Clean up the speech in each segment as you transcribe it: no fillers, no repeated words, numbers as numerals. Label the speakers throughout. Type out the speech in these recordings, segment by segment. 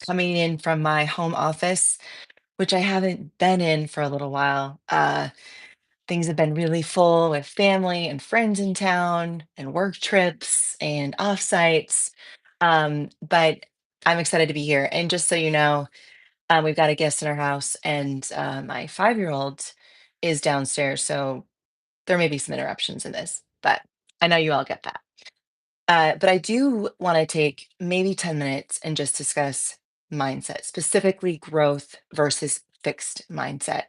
Speaker 1: coming in from my home office, which I haven't been in for a little while. Things have been really full with family and friends in town and work trips and offsites. But I'm excited to be here. And just so you know, we've got a guest in our house, and my 5-year-old is downstairs. So there may be some interruptions in this, but I know you all get that. But I do want to take maybe 10 minutes and just discuss mindset, specifically growth versus fixed mindset.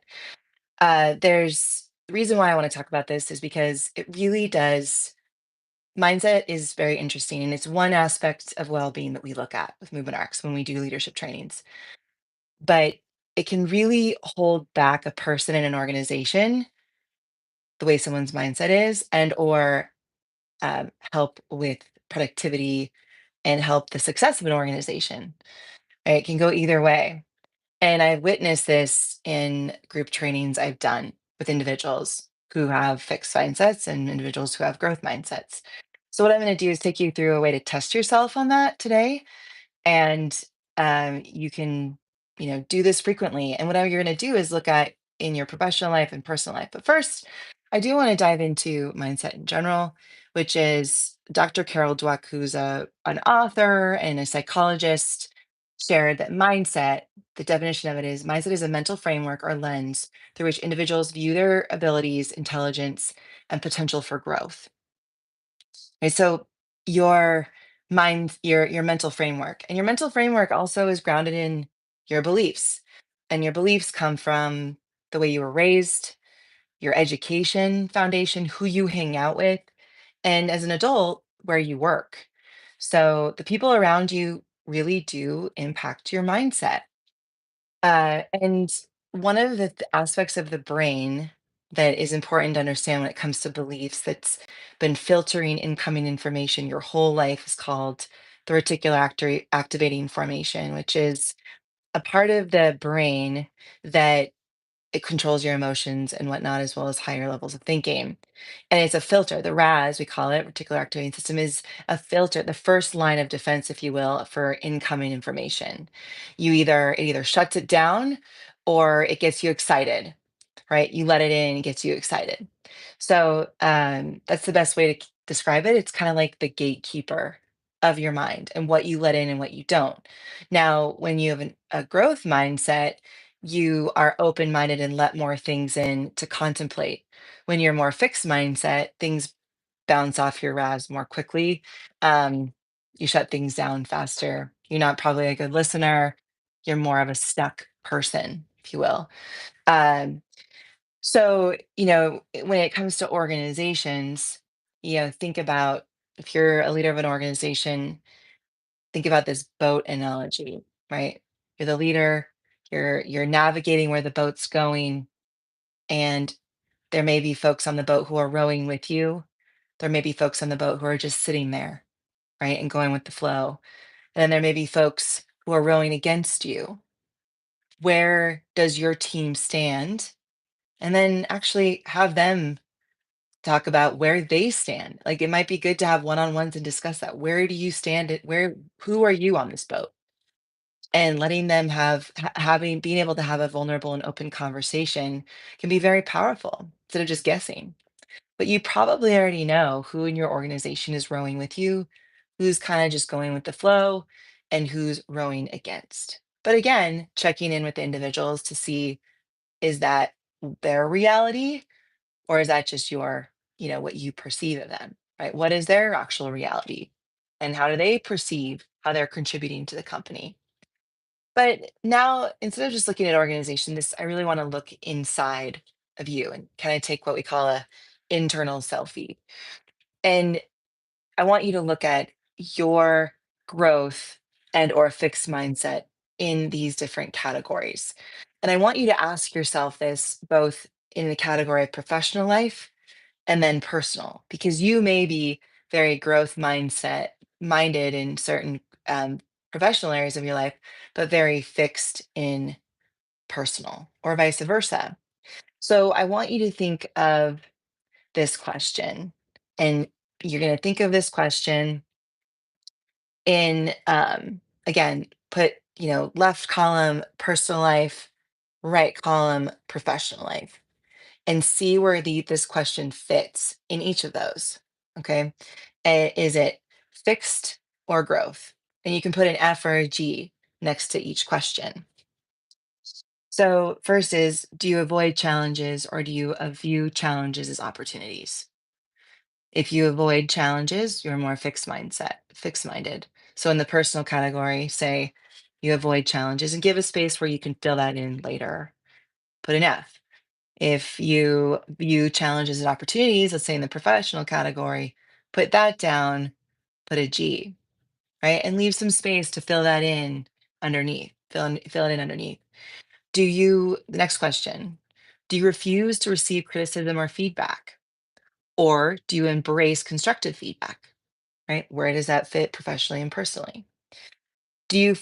Speaker 1: There's the reason why I want to talk about this is because it really does. Mindset is very interesting, and it's one aspect of well being that we look at with Movement Arcs when we do leadership trainings. But it can really hold back a person in an organization, the way someone's mindset is, and or help with productivity and help the success of an organization. Right? It can go either way. And I've witnessed this in group trainings I've done with individuals who have fixed mindsets and individuals who have growth mindsets. So, what I'm going to do is take you through a way to test yourself on that today, and you can do this frequently, and whatever you're going to do is look at in your professional life and personal life. But first, I do want to dive into mindset in general, which is Dr. Carol Dweck, who's an author and a psychologist, shared that mindset, the definition of it is mindset is a mental framework or lens through which individuals view their abilities, intelligence, and potential for growth. Okay, so your your mental framework, and your mental framework also is grounded in your beliefs, and your beliefs come from the way you were raised, your education foundation, who you hang out with, and as an adult, where you work. So the people around you really do impact your mindset. And one of the aspects of the brain that is important to understand when it comes to beliefs that's been filtering incoming information your whole life is called the reticular activating formation, which is a part of the brain that it controls your emotions and whatnot, as well as higher levels of thinking. And it's a filter. The RAS, we call it, reticular activating system, is a filter, the first line of defense, if you will, for incoming information. It either shuts it down or it gets you excited, right? You let it in, it gets you excited. So that's the best way to describe it. It's kind of like the gatekeeper of your mind and what you let in and what you don't. Now, when you have a growth mindset, you are open minded and let more things in to contemplate. When you're more fixed mindset, things bounce off your RAS more quickly. Um, you shut things down faster. You're not probably a good listener. You're more of a stuck person, if you will. Um, when it comes to organizations, think about if you're a leader of an organization, think about this boat analogy, right? You're the leader, you're navigating where the boat's going, and there may be folks on the boat who are rowing with you. There may be folks on the boat who are just sitting there, right, and going with the flow. And then there may be folks who are rowing against you. Where does your team stand? And then actually have them talk about where they stand. Like it might be good to have one-on-ones and discuss that. Where do you stand at who are you on this boat? And letting them having being able to have a vulnerable and open conversation can be very powerful instead of just guessing. But you probably already know who in your organization is rowing with you, who's kind of just going with the flow, and who's rowing against. But again, checking in with the individuals to see, is that their reality, or is that just what you perceive of them, right? What is their actual reality? And how do they perceive how they're contributing to the company? But now, instead of just looking at organization, I really want to look inside of you and kind of take what we call a internal selfie. And I want you to look at your growth and or fixed mindset in these different categories. And I want you to ask yourself this both in the category of professional life and then personal, because you may be very growth mindset minded in certain um, professional areas of your life, but very fixed in personal, or vice versa. So I want you to think of this question, and you're going to think of this question in again, put left column, personal life, right column, professional life, and see where this question fits in each of those. Okay. Is it fixed or growth? And you can put an F or a G next to each question. So, first is, do you avoid challenges or do you view challenges as opportunities? If you avoid challenges, you're more fixed minded. So, in the personal category, say you avoid challenges and give a space where you can fill that in later. Put an F. If you view challenges as opportunities, let's say in the professional category, put that down, put a G, right? And leave some space to fill that in underneath. Fill it in underneath. The next question, do you refuse to receive criticism or feedback? Or do you embrace constructive feedback, right? Where does that fit professionally and personally? The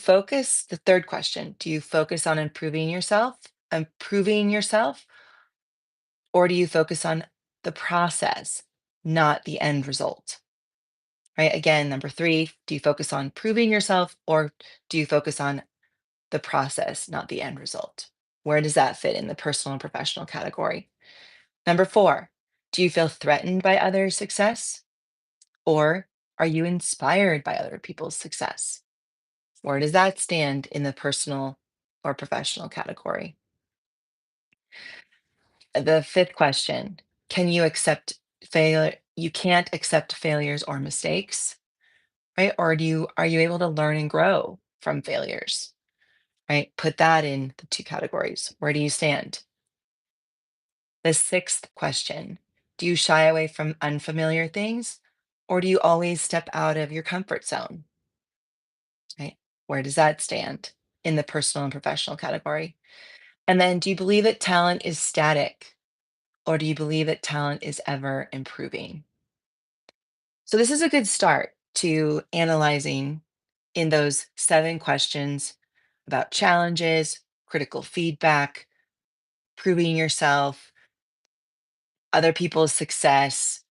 Speaker 1: third question, do you focus on improving yourself, or do you focus on the process, not the end result? Right? Again, number three, do you focus on proving yourself, or do you focus on the process, not the end result? Where does that fit in the personal and professional category? Number four, do you feel threatened by others' success, or are you inspired by other people's success? Where does that stand in the personal or professional category? The fifth question, can you accept failure? You can't accept failures or mistakes, right? Or are you able to learn and grow from failures, right? Put that in the two categories. Where do you stand? The sixth question, do you shy away from unfamiliar things, or do you always step out of your comfort zone, right? Where does that stand in the personal and professional category? And then, do you believe that talent is static, or do you believe that talent is ever improving? So, this is a good start to analyzing in those seven questions about challenges, critical feedback, proving yourself, other people's success,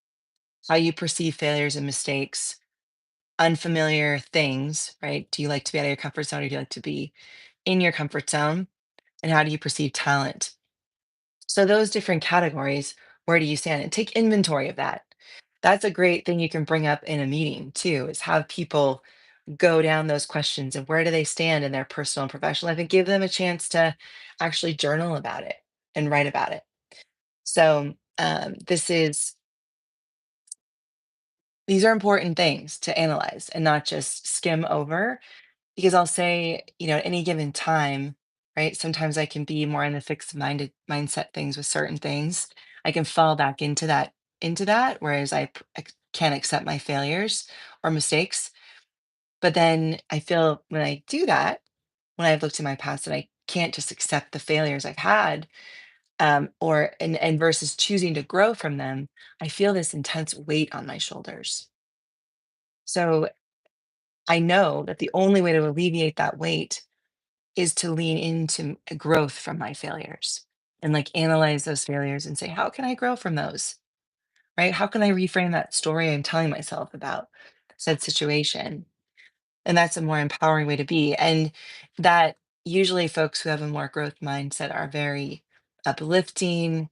Speaker 1: how you perceive failures and mistakes, unfamiliar things, right? Do you like to be out of your comfort zone or do you like to be in your comfort zone? And how do you perceive talent? So, those different categories, where do you stand? And take inventory of that. That's a great thing you can bring up in a meeting too, is have people go down those questions and where do they stand in their personal and professional life and give them a chance to actually journal about it and write about it. So, these are important things to analyze and not just skim over, because I'll say, at any given time, right? Sometimes I can be more in the fixed mindset things with certain things. I can fall back into that, whereas I can't accept my failures or mistakes. But then I feel when I do that, when I've looked in my past and I can't just accept the failures I've had, or and versus choosing to grow from them, I feel this intense weight on my shoulders. So I know that the only way to alleviate that weight is to lean into growth from my failures and like analyze those failures and say, how can I grow from those? Right? How can I reframe that story I'm telling myself about said situation? And that's a more empowering way to be. And that usually folks who have a more growth mindset are very uplifting.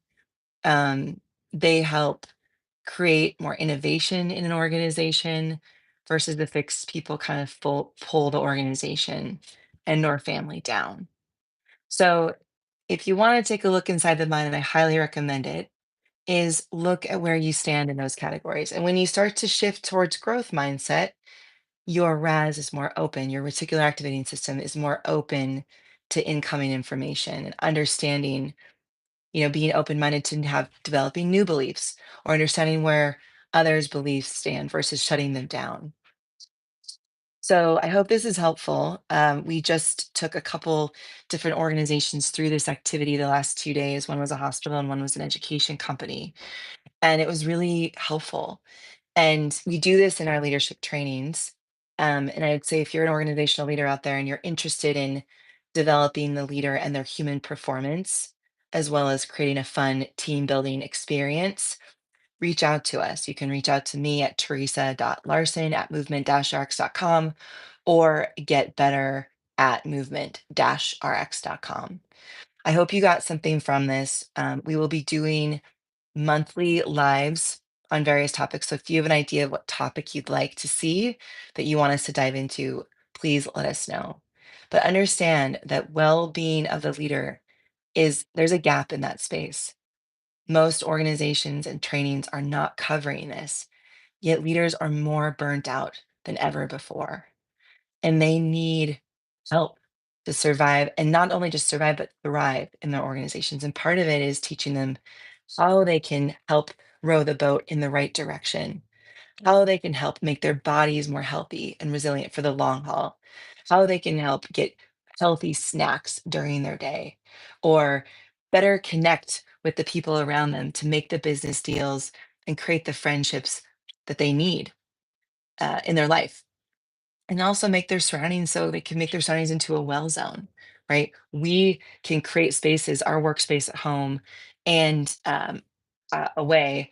Speaker 1: Um, they help create more innovation in an organization versus the fixed people kind of pull the organization and or family down. So if you want to take a look inside the mind, and I highly recommend it, is look at where you stand in those categories. And when you start to shift towards growth mindset, your RAS is more open, your reticular activating system is more open to incoming information and understanding, being open-minded to have developing new beliefs or understanding where others' beliefs stand versus shutting them down. So I hope this is helpful. We just took a couple different organizations through this activity the last 2 days. One was a hospital and one was an education company. And it was really helpful. And we do this in our leadership trainings. And I would say if you're an organizational leader out there and you're interested in developing the leader and their human performance, as well as creating a fun team building experience, reach out to us. You can reach out to me at teresa.larson@movement-rx.com or get better at movement-rx.com. I hope you got something from this. We will be doing monthly lives on various topics. So if you have an idea of what topic you'd like to see that you want us to dive into, please let us know. But understand that well-being of the leader is there's a gap in that space. Most organizations and trainings are not covering this, yet leaders are more burnt out than ever before. And they need help to survive, and not only just survive, but thrive in their organizations. And part of it is teaching them how they can help row the boat in the right direction, how they can help make their bodies more healthy and resilient for the long haul, how they can help get healthy snacks during their day, or better connect with the people around them to make the business deals and create the friendships that they need in their life, and also make their surroundings so they can make their surroundings into a well zone, right? We can create spaces, our workspace at home and away,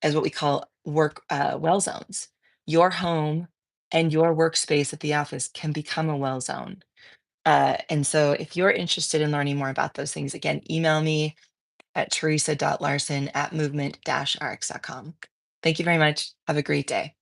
Speaker 1: as what we call work well zones. Your home and your workspace at the office can become a well zone. And so if you're interested in learning more about those things, again, email me at teresa.larson@movement-rx.com. Thank you very much. Have a great day.